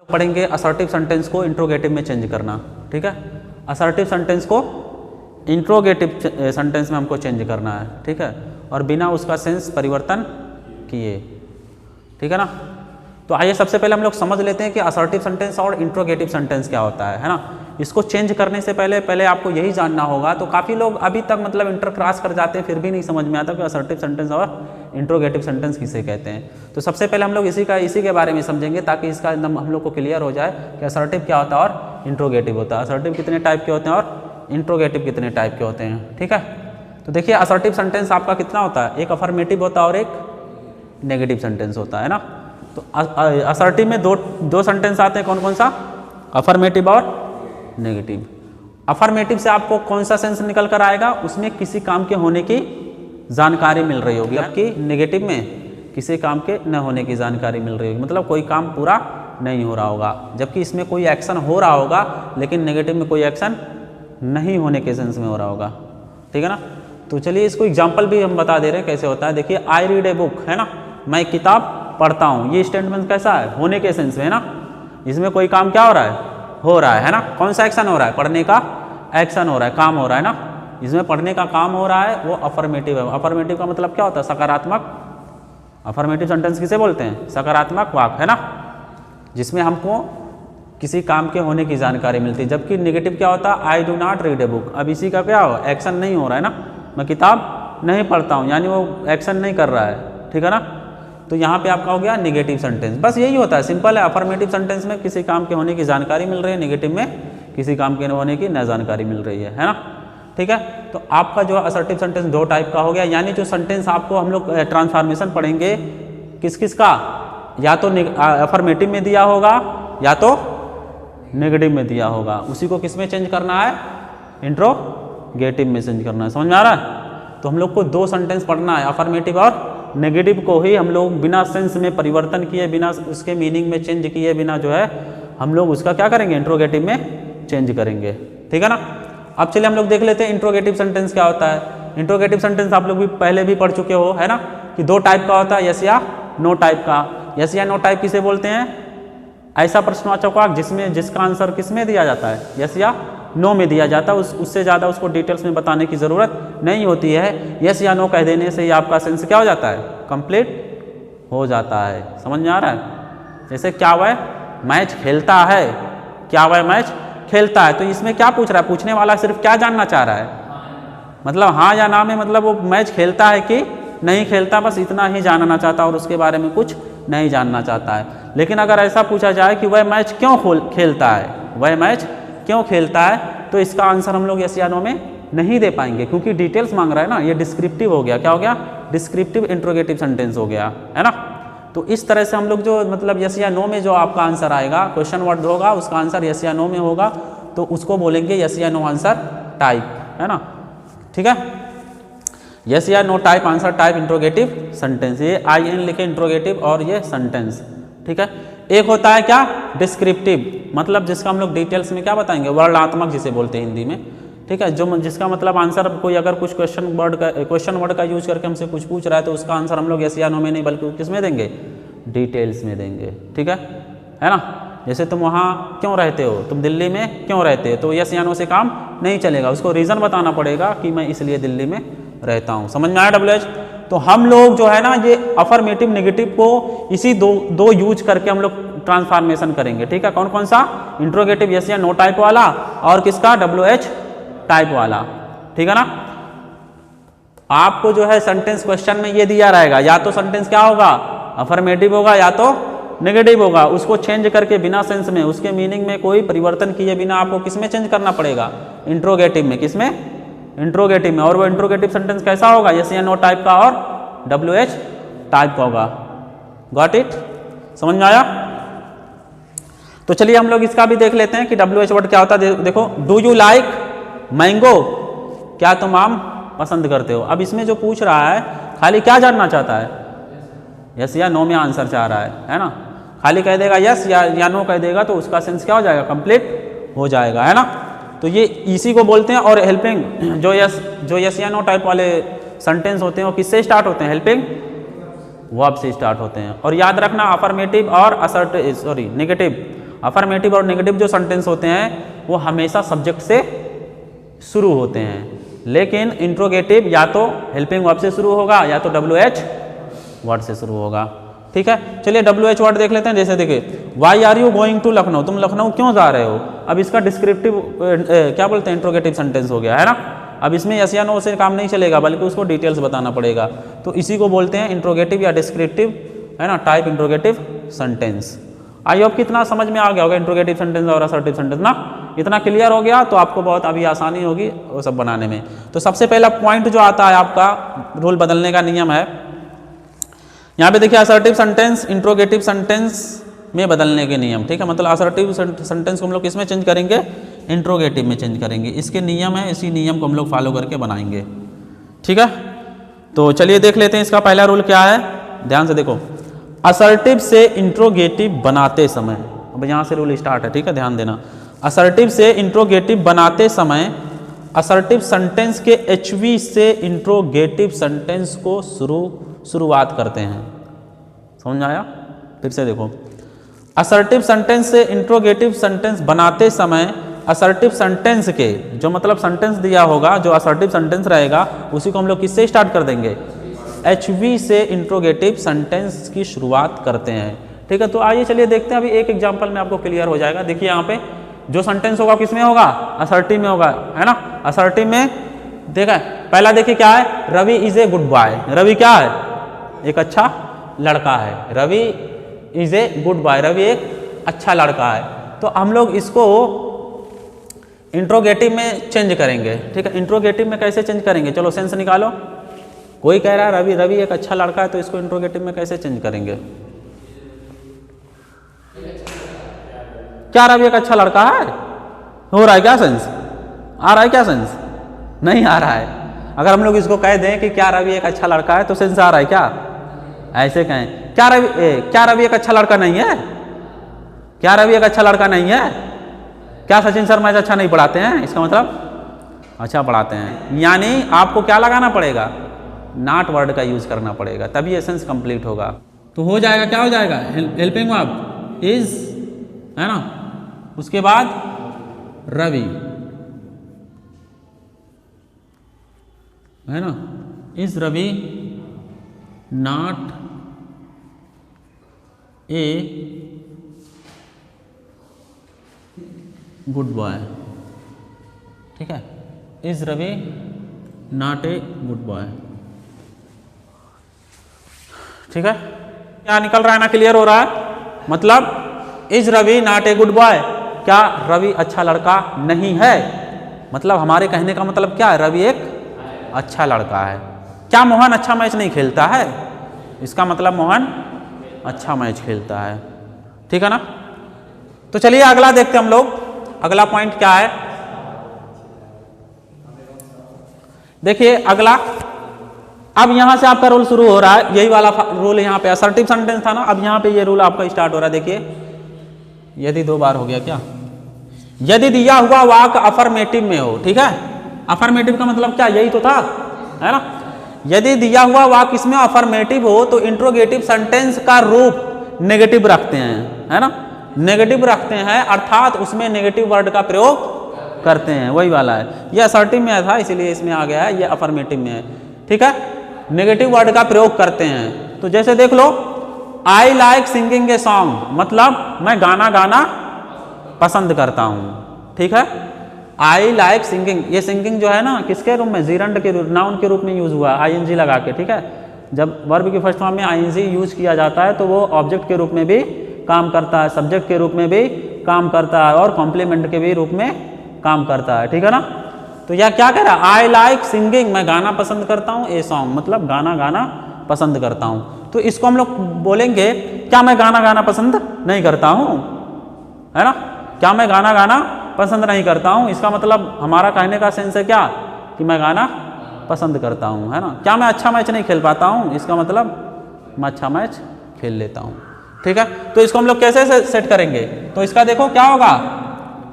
पढ़ेंगे assertive sentence को interrogative में चेंज करना। ठीक है, असर्टिव सेंटेंस को इंट्रोगेटिव सेंटेंस में हमको चेंज करना है। ठीक है, और बिना उसका सेंस परिवर्तन किए। ठीक है ना। तो आइए सबसे पहले हम लोग समझ लेते हैं कि असर्टिव सेंटेंस और इंट्रोगेटिव सेंटेंस क्या होता है ना। इसको चेंज करने से पहले आपको यही जानना होगा। तो काफ़ी लोग अभी तक मतलब इंटर क्रॉस कर जाते हैं, फिर भी नहीं समझ में आता कि असर्टिव सेंटेंस और इंट्रोगेटिव सेंटेंस किसे कहते हैं। तो सबसे पहले हम लोग इसी के बारे में समझेंगे ताकि इसका एकदम हम लोग को क्लियर हो जाए कि असर्टिव क्या होता है और इंट्रोगेटिव होता है। असर्टिव कितने टाइप के होते हैं और इंट्रोगेटिव कितने टाइप के होते हैं। ठीक है, तो देखिए असर्टिव सेंटेंस आपका कितना होता है, एक अफर्मेटिव होता है और एक नेगेटिव सेंटेंस होता है ना। तो असर्टिव में दो सेंटेंस आते हैं, कौन कौन सा, अफर्मेटिव और नेगेटिव। अफर्मेटिव से आपको कौन सा सेंस निकल कर आएगा, उसमें किसी काम के होने की जानकारी मिल रही होगी, जबकि नेगेटिव में किसी काम के न होने की जानकारी मिल रही होगी, मतलब कोई काम पूरा नहीं हो रहा होगा। जबकि इसमें कोई एक्शन हो रहा होगा लेकिन नेगेटिव में कोई एक्शन नहीं होने के सेंस में हो रहा होगा। ठीक है ना। तो चलिए इसको एग्जाम्पल भी हम बता दे रहे हैं कैसे होता है। देखिए आई रीड ए बुक, है ना, मैं किताब पढ़ता हूँ। ये स्टेटमेंट कैसा है, होने के सेंस में है ना। इसमें कोई काम क्या हो रहा है ना। कौन सा एक्शन हो रहा है, पढ़ने का एक्शन हो रहा है, काम हो रहा है ना। इसमें पढ़ने का काम हो रहा है, वो अफर्मेटिव है। अफर्मेटिव का मतलब क्या होता है, सकारात्मक। अफर्मेटिव सेंटेंस किसे बोलते हैं, सकारात्मक वाक्य, है ना, जिसमें हमको किसी काम के होने की जानकारी मिलती है। जबकि नेगेटिव क्या होता है, I do not read a book. अब इसी का क्या हो, एक्शन नहीं हो रहा है ना, मैं किताब नहीं पढ़ता हूँ, यानी वो एक्शन नहीं कर रहा है। ठीक है ना। तो यहाँ पे आपका हो गया नेगेटिव सेंटेंस। बस यही होता है, सिंपल है। अफर्मेटिव सेंटेंस में किसी काम के होने की जानकारी मिल रही है, नेगेटिव में किसी काम के होने की न जानकारी मिल रही है ना। ठीक है, तो आपका जो असर्टिव सेंटेंस दो टाइप का हो गया, यानी जो सेंटेंस आपको हम लोग ट्रांसफॉर्मेशन पढ़ेंगे किस किस का, या तो अफर्मेटिव में दिया होगा या तो नेगेटिव में दिया होगा, उसी को किस में चेंज करना है, इंट्रोगेटिव में चेंज करना है। समझ में आ रहा है। तो हम लोग को दो सेंटेंस पढ़ना है, अफर्मेटिव और नेगेटिव को ही हम लोग बिना सेंस में परिवर्तन किए, बिना उसके मीनिंग में चेंज किए, बिना जो है हम लोग उसका क्या करेंगे, इंट्रोगेटिव में चेंज करेंगे। ठीक है ना। अब चलिए हम लोग देख लेते हैं इंट्रोगेटिव सेंटेंस क्या होता है। इंट्रोगेटिव सेंटेंस आप लोग भी पहले भी पढ़ चुके हो, है ना, कि दो टाइप का होता है, यस या नो टाइप का। यस या नो टाइप किसे बोलते हैं, ऐसा प्रश्नवाचक वाक्य जिसका आंसर किस में दिया जाता है, यस या नो में दिया जाता है। उससे ज़्यादा उसको डिटेल्स में बताने की ज़रूरत नहीं होती है। यस या नो कह देने से ही आपका सेंस क्या हो जाता है, कंप्लीट हो जाता है। समझ में आ रहा है। जैसे क्या वह मैच खेलता है, क्या वह मैच खेलता है, तो इसमें क्या पूछ रहा है, पूछने वाला सिर्फ क्या जानना चाह रहा है, मतलब हाँ या ना में, मतलब वो मैच खेलता है कि नहीं खेलता, बस इतना ही जानना चाहता है और उसके बारे में कुछ नहीं जानना चाहता है। लेकिन अगर ऐसा पूछा जाए कि वह मैच क्यों खेलता है, वह मैच क्यों खेलता है, तो इसका आंसर हम लोग यस या नो में नहीं दे पाएंगे, क्योंकि डिटेल्स मांग रहा है ना। ये डिस्क्रिप्टिव हो गया, क्या हो गया, डिस्क्रिप्टिव इंट्रोगेटिव सेंटेंस हो गया, है ना। तो इस तरह से हम लोग जो मतलब यस या नो में जो आपका आंसर आएगा, क्वेश्चन वर्ड होगा, उसका आंसर यस या नो में होगा, तो उसको बोलेंगे यस या नो आंसर टाइप, है ना। ठीक है, यस या no type answer type interrogative sentence. ये IN लिखे इंट्रोगेटिव और ये सेंटेंस। ठीक है, एक होता है क्या, डिस्क्रिप्टिव, मतलब जिसका हम लोग डिटेल्स में क्या बताएंगे, वर्णनात्मक जिसे बोलते हैं हिंदी में। ठीक है, जो जिसका मतलब आंसर कोई अगर कुछ क्वेश्चन वर्ड का यूज करके हमसे कुछ पूछ रहा है, तो उसका आंसर हम लोग यस या नो में नहीं बल्कि किस में देंगे, डिटेल्स में देंगे। ठीक है ना। जैसे तुम वहाँ क्यों रहते हो, तुम दिल्ली में क्यों रहते हो, तो यस या नो से काम नहीं चलेगा, उसको रीज़न बताना पड़ेगा कि मैं इसलिए दिल्ली में रहता हूँ। समझ में आया WH। तो हम लोग जो है ना, ये अफर्मेटिव नेगेटिव को इसी दो यूज करके हम लोग ट्रांसफॉर्मेशन करेंगे। ठीक है, कौन कौन सा, इंट्रोगेटिव यस या नो टाइप वाला और किसका, WH टाइप वाला। ठीक है ना। आपको जो है सेंटेंस क्वेश्चन में ये दिया रहेगा, या तो सेंटेंस क्या होगा, अफर्मेटिव होगा या तो नेगेटिव होगा। उसको चेंज करके बिना सेंस में, उसके मीनिंग में कोई परिवर्तन किए बिना आपको किस में चेंज करना पड़ेगा, इंट्रोगेटिव में। किस में, इंट्रोगेटिव में। और वो इंट्रोगेटिव सेंटेंस कैसा होगा, यस या नो टाइप का और WH टाइप का होगा। गॉट इट, समझ में आया। तो चलिए हम लोग इसका भी देख लेते हैं कि WH वर्ड क्या होता है। देखो, डू यू लाइक मैंगो, क्या तुम आम पसंद करते हो। अब इसमें जो पूछ रहा है खाली क्या जानना चाहता है, यस या नो में आंसर चाह रहा है ना। खाली कह देगा यस या नो कह देगा तो उसका सेंस क्या हो जाएगा, कंप्लीट हो जाएगा, है ना। तो ये इसी को बोलते हैं। और हेल्पिंग, जो यस या नो टाइप वाले सेंटेंस होते हैं वो किससे स्टार्ट होते हैं, हेल्पिंग वर्ब से स्टार्ट होते हैं। और याद रखना, अफर्मेटिव और नेगेटिव अफर्मेटिव और नेगेटिव जो सेंटेंस होते हैं वो हमेशा सब्जेक्ट से शुरू होते हैं, लेकिन इंट्रोगेटिव या तो हेल्पिंग वर्ब से शुरू होगा या तो WH वर्ड से शुरू होगा। ठीक है, चलिए WH वर्ड देख लेते हैं। जैसे देखिए, why are you going to Lucknow, तुम लखनऊ क्यों जा रहे हो। अब इसका डिस्क्रिप्टिव क्या बोलते हैं, इंट्रोगेटिव सेंटेंस हो गया है ना। अब इसमें यस या नो से काम नहीं चलेगा, बल्कि उसको डिटेल्स बताना पड़ेगा। तो इसी को बोलते हैं इंट्रोगेटिव या डिस्क्रिप्टिव, है ना, type interrogative sentence. I hope कितना समझ में आ गया होगा इंट्रोगेटिव सेंटेंस और असर्टिव सेंटेंस ना। इतना क्लियर हो गया तो आपको बहुत अभी आसानी होगी वो सब बनाने में। तो सबसे पहला पॉइंट जो आता है आपका रूल बदलने का नियम है, यहाँ पे देखिए असर्टिव सेंटेंस इंट्रोगेटिव सेंटेंस में बदलने के नियम। ठीक है, मतलब असर्टिव सेंटेंस को हम लोग किस में चेंज करेंगे, इंट्रोगेटिव में चेंज करेंगे। इसके नियम है, इसी नियम को हम लोग फॉलो करके बनाएंगे। ठीक है, तो चलिए देख लेते हैं इसका पहला रूल क्या है। ध्यान से देखो, असर्टिव से इंट्रोगेटिव बनाते समय, अब यहाँ से रूल स्टार्ट है। ठीक है, ध्यान देना, असर्टिव से इंट्रोगेटिव बनाते समय असर्टिव सेंटेंस के HV से इंट्रोगेटिव सेंटेंस को शुरुआत करते हैं। समझ आया, फिर से देखो, असर्टिव सेंटेंस से इंट्रोगेटिव सेंटेंस बनाते समय असर्टिव सेंटेंस के जो मतलब सेंटेंस दिया होगा, जो असर्टिव सेंटेंस रहेगा उसी को हम लोग किससे स्टार्ट कर देंगे, HV से इंट्रोगेटिव सेंटेंस की शुरुआत करते हैं। ठीक है, तो आइए चलिए देखते हैं। अभी एक एग्जांपल में आपको क्लियर हो जाएगा। देखिए यहाँ पे जो सेंटेंस होगा किसमें होगा, असर्टिव में होगा, है ना। असर्टिव में देखा पहला देखिए क्या है, Ravi is a good boy. Ravi क्या है, एक अच्छा लड़का है। Ravi is a good boy, Ravi एक अच्छा लड़का है। तो हम लोग इसको इंट्रोगेटिव में चेंज करेंगे। ठीक है, इंट्रोगेटिव में कैसे चेंज करेंगे, चलो सेंस निकालो। कोई कह रहा है रवि एक अच्छा लड़का है, तो इसको इंट्रोगेटिव में कैसे चेंज करेंगे। क्या रवि एक अच्छा लड़का है, हो रहा है क्या सेंस, आ रहा है क्या सेंस, नहीं आ रहा है। अगर हम लोग इसको कह दें कि क्या रवि एक अच्छा लड़का है, तो सेंस आ रहा है क्या, ऐसे कहें क्या रवि एक अच्छा लड़का नहीं है, क्या रवि एक अच्छा लड़का नहीं है, क्या सचिन सर मैथ अच्छा नहीं पढ़ाते हैं, इसका मतलब अच्छा पढ़ाते हैं। यानी आपको क्या लगाना पड़ेगा, नॉट वर्ड का यूज करना पड़ेगा, तभी ये सेंस कंप्लीट होगा। तो हो जाएगा, क्या हो जाएगा, हेल्पिंग वर्ब इज, है ना, उसके बाद रवि, है ना, is Ravi not a good boy. ठीक है, is Ravi not a good boy. ठीक है, क्या निकल रहा है ना, क्लियर हो रहा है। मतलब is Ravi not a good boy, क्या रवि अच्छा लड़का नहीं है। मतलब हमारे कहने का मतलब क्या है, रवि एक अच्छा लड़का है। क्या मोहन अच्छा मैच नहीं खेलता है, इसका मतलब मोहन अच्छा मैच खेलता है। ठीक है ना। तो चलिए अगला देखते हैं हम लोग, अगला पॉइंट क्या है। देखिए अगला, अब यहां से आपका रूल शुरू हो रहा है, यही वाला रूल यहाँ पे असर्टिव सेंटेंस था ना, अब यहाँ पे ये रूल आपका स्टार्ट हो रहा है। देखिए यदि, दो बार हो गया क्या, यदि दिया हुआ वाक्य अफर्मेटिव में हो। ठीक है, अफर्मेटिव का मतलब क्या, यही तो था, है ना। यदि दिया हुआ वाक्य इसमें अफर्मेटिव हो तो इंट्रोगेटिव सेंटेंस का रूप नेगेटिव रखते हैं, है ना, नेगेटिव रखते हैं, अर्थात उसमें नेगेटिव वर्ड का प्रयोग करते हैं, वही वाला है। ये असर्टिव में था इसीलिए इसमें आ गया है, ये अफर्मेटिव में है। ठीक है, नेगेटिव वर्ड का प्रयोग करते हैं। तो जैसे देख लो, I like singing a song, मतलब मैं गाना गाना पसंद करता हूँ। ठीक है, आई लाइक सिंगिंग, ये सिंगिंग जो है ना किसके रूप में, जीरंड के रूप, नाउन के रूप में यूज हुआ, आईएनजी लगा के। ठीक है, जब वर्ब की फर्स्ट फॉर्म में आईएनजी यूज किया जाता है तो वो ऑब्जेक्ट के रूप में भी काम करता है, सब्जेक्ट के रूप में भी काम करता है और कॉम्प्लीमेंट के भी रूप में काम करता है। ठीक है ना। तो यह क्या कह रहा है, आई लाइक सिंगिंग, मैं गाना पसंद करता हूँ, ए सॉन्ग मतलब गाना गाना पसंद करता हूँ। तो इसको हम लोग बोलेंगे, क्या मैं गाना गाना पसंद नहीं करता हूँ, है ना, क्या मैं गाना गाना पसंद नहीं करता हूँ। इसका मतलब हमारा कहने का सेंस है क्या, कि मैं गाना पसंद करता हूँ, है ना। क्या मैं अच्छा मैच नहीं खेल पाता हूँ, इसका मतलब मैं अच्छा मैच खेल लेता हूँ। ठीक है, तो इसको हम लोग कैसे सेट करेंगे, तो इसका देखो क्या होगा,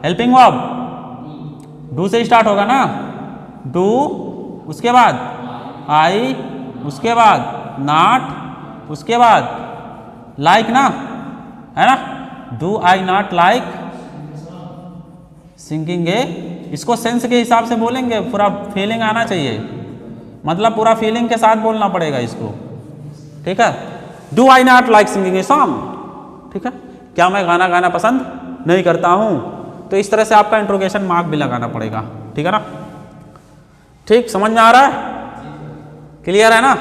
हेल्पिंग वर्ब डू से स्टार्ट होगा ना, डू, उसके बाद आई, उसके बाद नॉट, उसके बाद लाइक ना, है ना, do I not like singing ए, इसको सेंस के हिसाब से बोलेंगे, पूरा फीलिंग आना चाहिए, मतलब पूरा फीलिंग के साथ बोलना पड़ेगा इसको, ठीक है। Do I not like singing a song, ठीक है, क्या मैं गाना गाना पसंद नहीं करता हूं। तो इस तरह से आपका इंट्रोगेशन मार्क भी लगाना पड़ेगा, ठीक है ना। ठीक, समझ में आ रहा है, क्लियर है ना।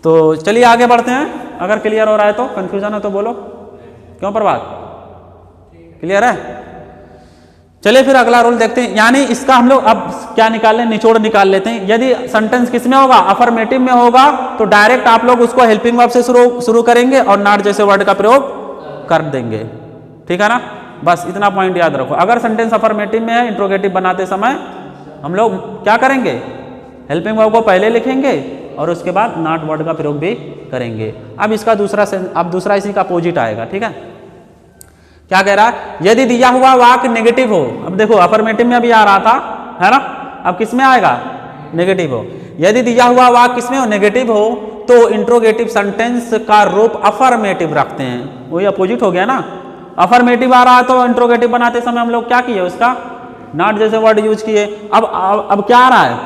तो चलिए आगे बढ़ते हैं, अगर क्लियर हो रहा है तो, कंफ्यूजन है तो बोलो, क्यों प्रभात, क्लियर है। चलिए फिर अगला रूल देखते हैं, यानी इसका हम लोग अब क्या निकाल लें, निचोड़ निकाल लेते हैं। यदि सेंटेंस किस में होगा, अफर्मेटिव में होगा, तो डायरेक्ट आप लोग उसको हेल्पिंग वर्ब से शुरू करेंगे और नॉट जैसे वर्ड का प्रयोग कर देंगे, ठीक है ना। बस इतना पॉइंट याद रखो। अगर सेंटेंस अफर्मेटिव में है, इंट्रोगेटिव बनाते समय हम लोग क्या करेंगे, हेल्पिंग वर्ब को पहले लिखेंगे और उसके बाद नॉट वर्ड का प्रयोग भी करेंगे। अब इसका दूसरा इसी का अपोजिट आएगा, ठीक है। क्या कह रहा है, यदि दिया हुआ वाक्य नेगेटिव हो, अब देखो अफर्मेटिव में अभी आ रहा था, है ना, अब किस में आएगा, नेगेटिव हो। यदि दिया हुआ वाक्य किसमें हो, नेगेटिव हो, तो इंट्रोगेटिव सेंटेंस का रूप अफर्मेटिव रखते हैं, वही अपोजिट हो गया ना। अफर्मेटिव आ रहा है तो इंट्रोगेटिव बनाते समय हम लोग क्या किए, उसका नॉट जैसे वर्ड यूज किए। अब क्या आ रहा है,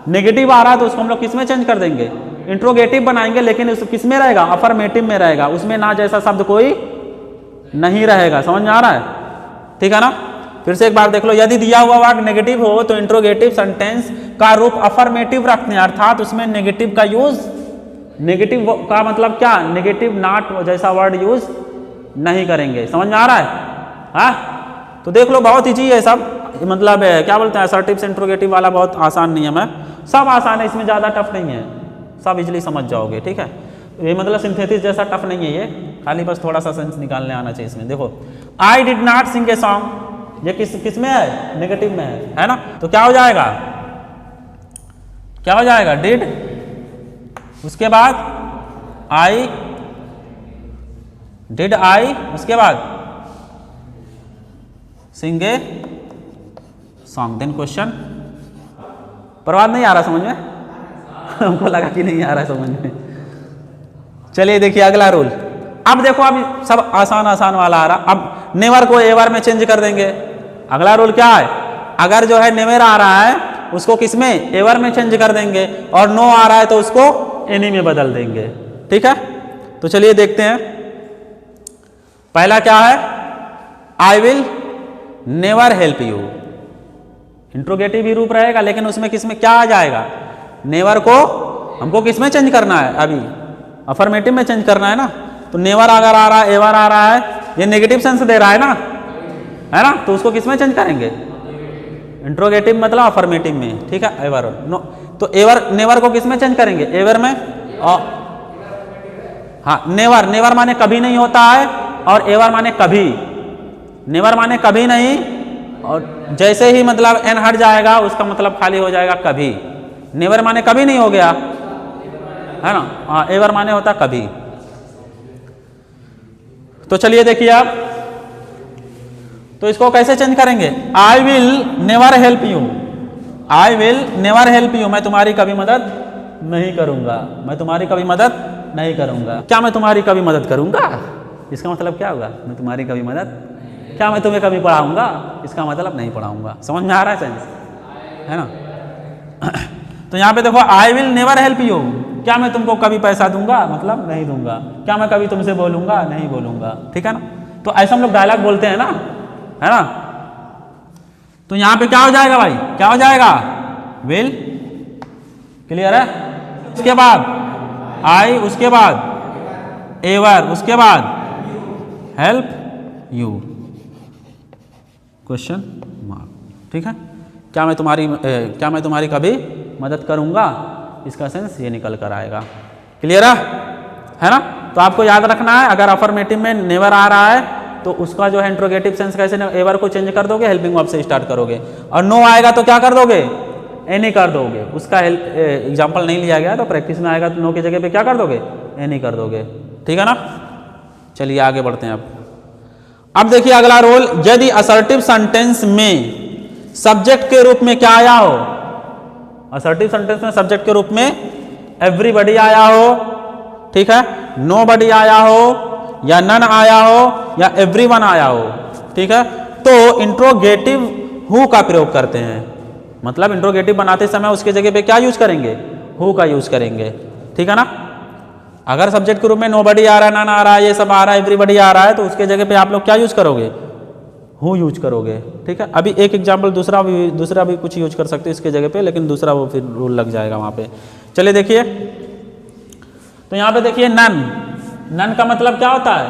नेगेटिव आ रहा है तो उसको हम लोग किस में चेंज कर देंगे, इंट्रोगेटिव बनाएंगे, लेकिन किस में रहेगा, अफर्मेटिव में रहेगा, उसमें ना जैसा शब्द कोई नहीं रहेगा। समझ में आ रहा है, ठीक है ना। फिर से एक बार देख लो, यदि दिया हुआ वाक्य नेगेटिव हो तो इंट्रोगेटिव सेंटेंस का रूप अफर्मेटिव रखते हैं, अर्थात उसमें नेगेटिव का यूज, नेगेटिव का मतलब क्या, नेगेटिव नॉट जैसा वर्ड यूज नहीं करेंगे। समझ में आ रहा है, हाँ। तो देख लो बहुत ईजी है सब, मतलब क्या बोलते हैं, असर्टिव से इंट्रोगेटिव वाला बहुत आसान नियम है, सब आसान है, इसमें ज़्यादा टफ नहीं है, सब इजीली समझ जाओगे, ठीक है। ये मतलब सिंथेसिस जैसा टफ नहीं है ये, खाली बस थोड़ा सा सेंस निकालने आना चाहिए इसमें। देखो, I did not sing a song, ये किस में है, नेगेटिव में है ना। तो क्या हो जाएगा, क्या हो जाएगा, डिड, उसके बाद आई, डिड आई, उसके बाद सिंग ए सॉन्ग, देन क्वेश्चन। प्रवाद नहीं आ रहा समझ में हमको लगा कि नहीं आ रहा समझ में। चलिए देखिए अगला रूल, अब देखो अब सब आसान वाला आ रहा। अब नेवर को एवर में चेंज कर देंगे। अगला रूल क्या है, अगर जो है नेवर आ रहा है उसको किस में, एवर में चेंज कर देंगे, और नो आ रहा है तो उसको एनी में बदल देंगे, ठीक है। तो चलिए देखते हैं, पहला क्या है, I will never help you, interrogative ही रूप रहेगा, लेकिन उसमें किस में क्या आ जाएगा, नेवर को हमको किस में चेंज करना है, अभी अफर्मेटिव में चेंज करना है ना। तो नेवर अगर आ रहा है, एवर आ रहा है, ये नेगेटिव सेंस दे रहा है ना, है ना, तो उसको किस में चेंज करेंगे, इंट्रोगेटिव मतलब अफर्मेटिव में, ठीक है, एवर नो। तो एवर, नेवर को किस में चेंज करेंगे, एवर में, और हाँ, नेवर माने कभी नहीं होता है, और एवर माने कभी, नेवर माने कभी नहीं, और जैसे ही मतलब एन हट जाएगा उसका मतलब खाली हो जाएगा कभी। नेवर माने कभी नहीं हो गया, है ना, हाँ, एवर माने होता कभी। तो चलिए देखिए आप, तो इसको कैसे चेंज करेंगे, आई will never help you, I will never help you, मैं तुम्हारी कभी मदद नहीं करूंगा, मैं तुम्हारी कभी मदद नहीं करूंगा। क्या मैं तुम्हारी कभी मदद करूंगा, इसका मतलब क्या होगा, मैं तुम्हारी कभी मदद, क्या मैं तुम्हें कभी पढ़ाऊंगा, इसका मतलब नहीं पढ़ाऊंगा। समझ में आ रहा है सेंस, है ना। तो यहाँ पे देखो, आई विल नेवर हेल्प यू, क्या मैं तुमको कभी पैसा दूंगा, मतलब नहीं दूंगा। क्या मैं कभी तुमसे बोलूंगा, नहीं बोलूंगा, ठीक है ना। तो ऐसा हम लोग डायलॉग बोलते हैं ना, है ना। तो यहाँ पे क्या हो जाएगा भाई, क्या हो जाएगा, विल, क्लियर है। उसके बाद आई, उसके बाद एवर, उसके बाद हेल्प यू, क्वेश्चन मार्क, ठीक है। क्या मैं तुम्हारी कभी मदद करूंगा, इसका सेंस ये निकल कर आएगा, क्लियर है ना। तो आपको याद रखना है, अगर अफर्मेटिव में नेवर आ रहा है तो उसका जो है इंट्रोगेटिव सेंस कैसे, एवर को चेंज कर दोगे, हेल्पिंग वर्ब से स्टार्ट करोगे, और नो आएगा तो क्या कर दोगे, एनी कर दोगे। उसका एग्जाम्पल नहीं लिया गया, तो प्रैक्टिस में आएगा तो नो की जगह पे क्या कर दोगे, एनी कर दोगे, ठीक है ना। चलिए आगे बढ़ते हैं अब देखिए अगला रोल, यदि असर्टिव सेंटेंस में सब्जेक्ट के रूप में क्या आया हो, असर्टिव सेंटेंस में सब्जेक्ट के रूप में एवरीबॉडी आया हो, ठीक है, नोबडी आया हो, या नन आया हो या एवरीवन आया हो, ठीक है, तो इंट्रोगेटिव हु का प्रयोग करते हैं। मतलब इंट्रोगेटिव बनाते समय उसके जगह पे क्या यूज करेंगे, हु का यूज करेंगे, ठीक है ना। अगर सब्जेक्ट के रूप में नोबडी आ रहा है, नन आ रहा है, ये सब आ रहा है, एवरीबडी आ रहा है, तो उसके जगह पे आप लोग क्या यूज करोगे, हु यूज करोगे, ठीक है। अभी एक एग्जाम्पल दूसरा भी कुछ यूज कर सकते हो इसके जगह पे, लेकिन दूसरा वो फिर रूल लग जाएगा वहाँ पे। चलिए देखिए, तो यहाँ पे देखिए नन, नन का मतलब क्या होता है,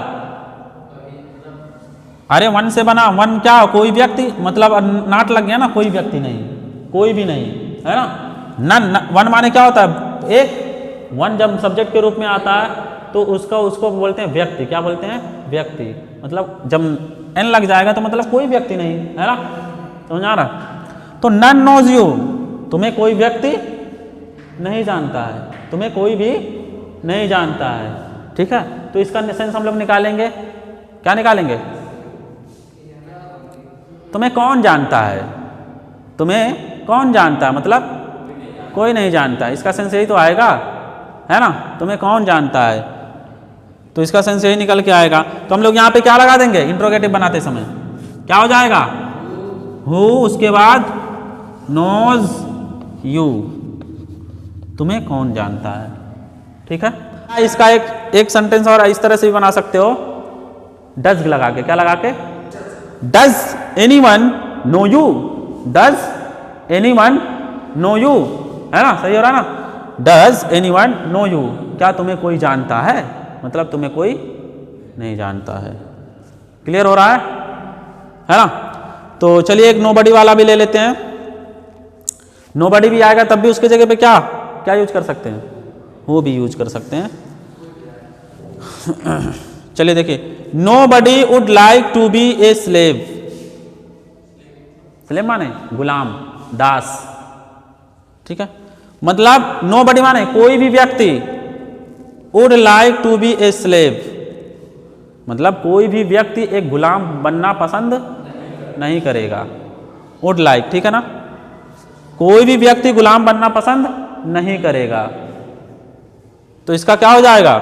अरे वन से बना, वन क्या, कोई व्यक्ति, मतलब नाट लग गया ना, कोई व्यक्ति नहीं, कोई भी नहीं, है ना। नन, वन माने क्या होता है, एक, वन जब सब्जेक्ट के रूप में आता है तो उसको बोलते हैं व्यक्ति, क्या बोलते हैं, व्यक्ति। मतलब जब एन लग जाएगा तो मतलब कोई व्यक्ति नहीं, है ना, समझ आ रहा। तो नन नोज यू, तुम्हें कोई व्यक्ति नहीं जानता है, तुम्हें कोई भी नहीं जानता है, ठीक है। तो इसका सेंस हम लोग निकालेंगे, क्या निकालेंगे, तुम्हें कौन जानता है, तुम्हें कौन जानता है, मतलब कोई नहीं जानता, इसका सेंस यही तो आएगा, है ना, तुम्हें कौन जानता है, तो इसका सेंस यही निकल के आएगा। तो हम लोग यहाँ पे क्या लगा देंगे, इंट्रोगेटिव बनाते समय क्या हो जाएगा, हु, उसके बाद नोज यू, तुम्हें कौन जानता है, ठीक है। इसका एक सेंटेंस और इस तरह से भी बना सकते हो, डज लगा के, क्या लगा के, does anyone know you, does anyone know you, है ना, सही हो रहा ना, डज एनीवन नो यू, क्या तुम्हें कोई जानता है, मतलब तुम्हें कोई नहीं जानता है। क्लियर हो रहा है ना। तो चलिए एक नोबडी वाला भी ले लेते हैं, नोबडी भी आएगा तब भी उसके जगह पे क्या क्या यूज कर सकते हैं, वो भी यूज कर सकते हैं। चलिए देखिए, nobody would like to be a slave, slave माने गुलाम, दास, ठीक है। मतलब नोबडी माने कोई भी व्यक्ति, would like to be a slave, मतलब कोई भी व्यक्ति एक गुलाम बनना पसंद नहीं करेगा, वुड लाइक, ठीक है ना, कोई भी व्यक्ति गुलाम बनना पसंद नहीं करेगा। तो इसका क्या हो जाएगा,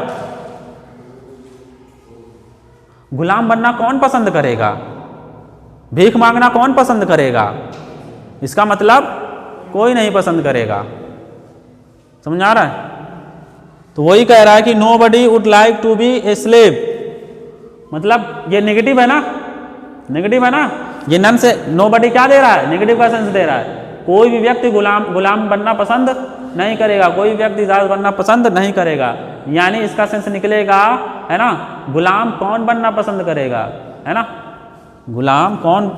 गुलाम बनना कौन पसंद करेगा, भीख मांगना कौन पसंद करेगा, इसका मतलब कोई नहीं पसंद करेगा, समझ आ रहा है। तो वही कह रहा है कि nobody would like to be a slave, मतलब ये नेगेटिव है ना, नेगेटिव है ना, ये नन से नोबडी क्या दे रहा है, नेगेटिव का सेंस दे रहा है, कोई भी व्यक्ति गुलाम बनना पसंद नहीं करेगा, कोई व्यक्ति दास बनना पसंद नहीं करेगा, यानी इसका सेंस निकलेगा, है ना, गुलाम कौन बनना पसंद करेगा, है ना, गुलाम कौन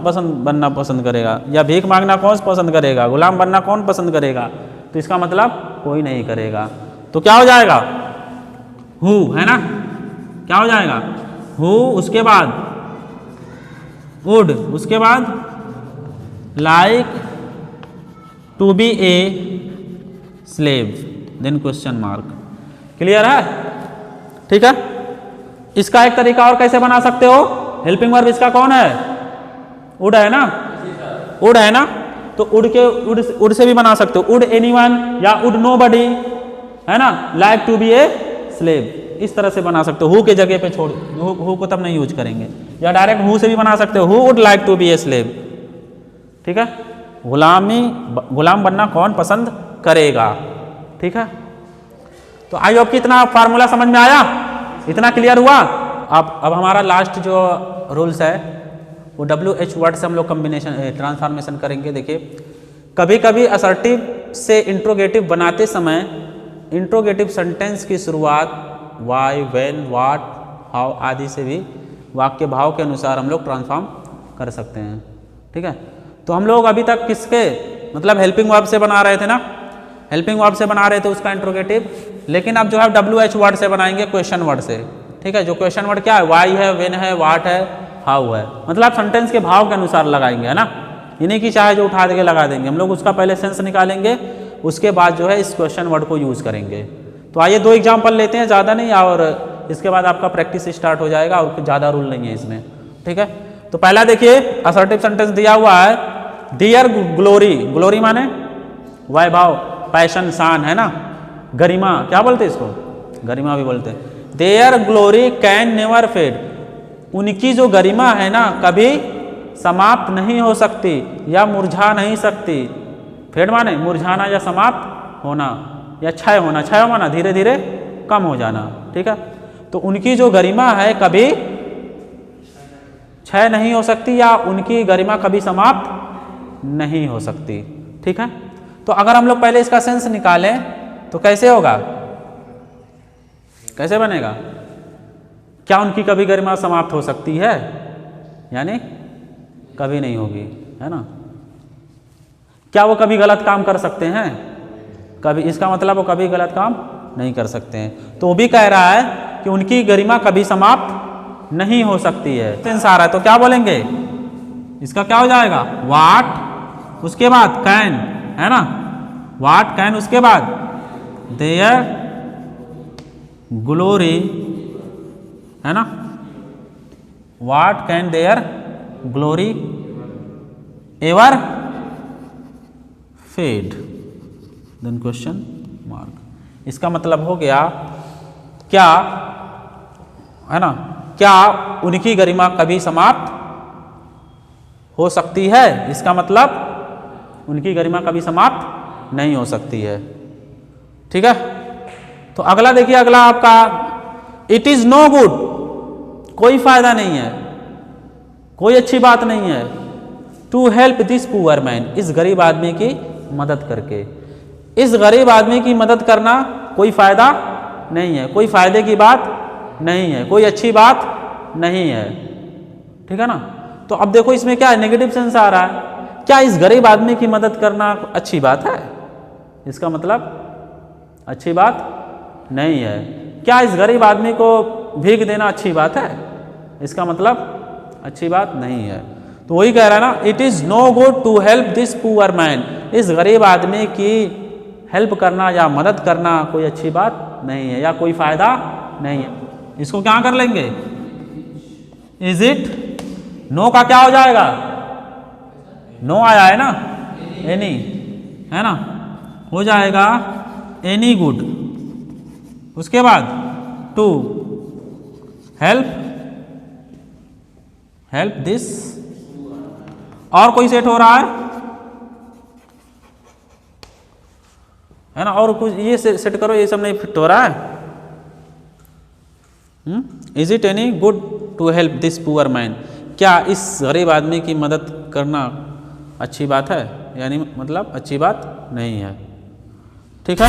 बनना पसंद करेगा, या भीख मांगना कौन पसंद करेगा, गुलाम बनना कौन पसंद करेगा, तो इसका मतलब कोई नहीं करेगा। तो क्या हो जाएगा, हु, है ना, क्या हो जाएगा, हु, उसके बाद वुड, उसके बाद like to be a slave, then question mark. Clear है, ठीक है। इसका एक तरीका और कैसे बना सकते हो, हेल्पिंग वर्ब इसका कौन है, वुड है ना, वुड है ना, तो वुड से भी बना सकते हो, वुड एनीवन या वुड नोबडी, है ना, like to be a slave, इस तरह से बना सकते हो, हु के जगह पे छोड़, हु को तब नहीं यूज करेंगे, या डायरेक्ट हु से भी बना सकते हो, who would like to be a slave, ठीक है, गुलाम बनना कौन पसंद करेगा, ठीक है। तो आई होप कि इतना फार्मूला समझ में आया, इतना क्लियर हुआ। अब हमारा लास्ट जो रूल्स है वो WH वर्ड से हम लोग कॉम्बिनेशन ट्रांसफॉर्मेशन करेंगे। देखिए, कभी कभी असर्टिव से इंट्रोगेटिव बनाते समय इंट्रोगेटिव सेंटेंस की शुरुआत वाई, व्हेन, व्हाट, हाउ आदि से भी वाक्य भाव के अनुसार हम लोग ट्रांसफॉर्म कर सकते हैं, ठीक है। तो हम लोग अभी तक किसके, मतलब हेल्पिंग वर्ब से बना रहे थे ना, हेल्पिंग वर्ब से बना रहे थे उसका इंट्रोगेटिव, लेकिन अब जो है WH वर्ड से बनाएंगे, क्वेश्चन वर्ड से, ठीक है। जो क्वेश्चन वर्ड क्या है, वाई है, व्हेन है, व्हाट है, हाउ है, मतलब सेंटेंस के भाव के अनुसार लगाएंगे, है ना, ये नहीं कि चाहे जो उठा के लगा देंगे, हम लोग उसका पहले सेंस निकालेंगे, उसके बाद जो है इस क्वेश्चन वर्ड को यूज करेंगे। तो आइए 2 एग्जाम्पल लेते हैं, ज़्यादा नहीं, और इसके बाद आपका प्रैक्टिस स्टार्ट हो जाएगा, और ज़्यादा रूल नहीं है इसमें, ठीक है। तो पहला देखिए, असर्टिव सेंटेंस दिया हुआ है, डियर ग्लोरी, ग्लोरी माने वैभव, पैशन, शान, है ना, गरिमा, क्या बोलते हैं इसको, गरिमा भी बोलते हैं। Their glory can never fade, उनकी जो गरिमा है ना कभी समाप्त नहीं हो सकती या मुरझा नहीं सकती। फेड माने मुरझाना या समाप्त होना या क्षय होना, क्षय माना धीरे धीरे कम हो जाना, ठीक है। तो उनकी जो गरिमा है कभी क्षय नहीं हो सकती या उनकी गरिमा कभी समाप्त नहीं हो सकती, ठीक है। तो अगर हम लोग पहले इसका सेंस निकालें तो कैसे होगा, कैसे बनेगा? क्या उनकी कभी गरिमा समाप्त हो सकती है? यानी कभी नहीं होगी, है ना। क्या वो कभी गलत काम कर सकते हैं? कभी, इसका मतलब वो कभी गलत काम नहीं कर सकते हैं। तो वो भी कह रहा है कि उनकी गरिमा कभी समाप्त नहीं हो सकती है। सेंस आ रहा है तो क्या बोलेंगे, इसका क्या हो जाएगा, वाट, उसके बाद कैन, है ना, वाट कैन, उसके बाद देयर ग्लोरी, है ना, what can their glory ever fade, then question mark. इसका मतलब हो गया क्या, है ना, क्या उनकी गरिमा कभी समाप्त हो सकती है? इसका मतलब उनकी गरिमा कभी समाप्त नहीं हो सकती है, ठीक है। तो अगला देखिए, अगला आपका इट इज नो गुड, कोई फायदा नहीं है, कोई अच्छी बात नहीं है, to help this poor man, इस गरीब आदमी की मदद करके। इस गरीब आदमी की मदद करना कोई फायदा नहीं है, कोई फायदे की बात नहीं है, कोई अच्छी बात नहीं है, ठीक है ना। तो अब देखो इसमें क्या है, नेगेटिव सेंस आ रहा है। क्या इस गरीब आदमी की मदद करना अच्छी बात है? इसका मतलब अच्छी बात नहीं है। क्या इस गरीब आदमी को भीख देना अच्छी बात है? इसका मतलब अच्छी बात नहीं है। तो वही कह रहा है ना, it is no good to help this poor man, इस गरीब आदमी की हेल्प करना या मदद करना कोई अच्छी बात नहीं है या कोई फायदा नहीं है। इसको क्या कर लेंगे, इज इट, नो का क्या हो जाएगा, नो आया है ना, एनी, है ना, हो जाएगा एनी गुड, उसके बाद टू हेल्प दिस, और कोई सेट हो रहा है ना, और कुछ ये सेट करो, ये सब नहीं फिट हो रहा है। Is it any good to help this poor man, क्या इस गरीब आदमी की मदद करना अच्छी बात है? यानी मतलब अच्छी बात नहीं है, ठीक है।